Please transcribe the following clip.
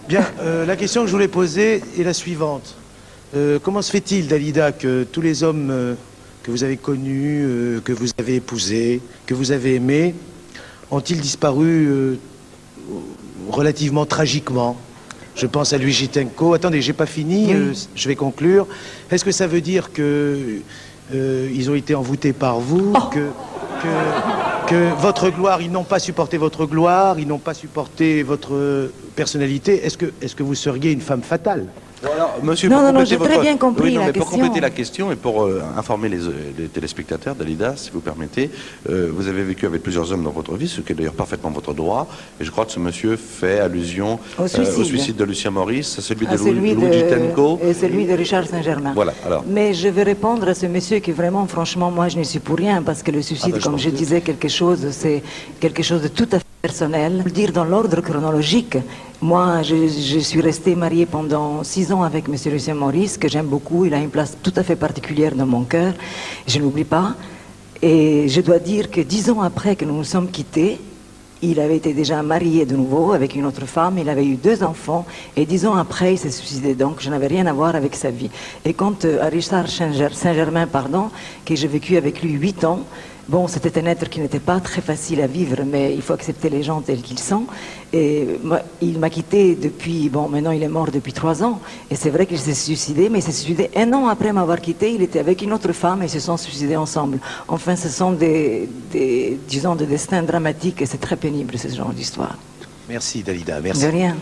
Bien, la question que je voulais poser est la suivante. Comment se fait-il, Dalida, que tous les hommes que vous avez connus, que vous avez épousés, que vous avez aimés, ont-ils disparu relativement tragiquement? Je pense à Louis Tenco. Attendez, j'ai pas fini, Oui. je vais conclure. Est-ce que ça veut dire que ils ont été envoûtés par vous, que votre gloire, ils n'ont pas supporté votre gloire, ils n'ont pas supporté votre personnalité? Est-ce que vous seriez une femme fatale? Alors, monsieur, Non, pour non, non, compléter j'ai très bien compris oui, non, la mais pour question. compléter la question et pour informer les téléspectateurs, Dalida, si vous permettez, vous avez vécu avec plusieurs hommes dans votre vie, ce qui est d'ailleurs parfaitement votre droit. Et je crois que ce monsieur fait allusion Au suicide. de Lucien Maurice, à celui À de celui Louis Tenco. et celui de Richard Saint-Germain. Voilà, alors. Mais je vais répondre à ce monsieur qui vraiment, franchement, moi je n'y suis pour rien parce que le suicide, je comme t'en je prie. disais, c'est quelque chose de tout à fait personnel. Le dire dans l'ordre chronologique, moi je suis restée mariée pendant 6 ans avec monsieur Lucien Maurice, que j'aime beaucoup, il a une place tout à fait particulière dans mon cœur, je n'oublie pas. Et je dois dire que 10 ans après que nous nous sommes quittés, il avait été déjà marié de nouveau avec une autre femme, il avait eu 2 enfants, et 10 ans après, il s'est suicidé. Donc, je n'avais rien à voir avec sa vie. Et quant à Richard Saint-Germain, que j'ai vécu avec lui 8 ans, bon, c'était un être qui n'était pas très facile à vivre, mais il faut accepter les gens tels qu'ils sont. Et moi, il m'a quitté depuis, bon, maintenant il est mort depuis 3 ans. Et c'est vrai qu'il s'est suicidé, mais il s'est suicidé 1 an après m'avoir quitté. Il était avec une autre femme et ils se sont suicidés ensemble. Enfin, ce sont disons, des destins dramatiques et c'est très pénible, ce genre d'histoire. Merci, Dalida, merci. De rien.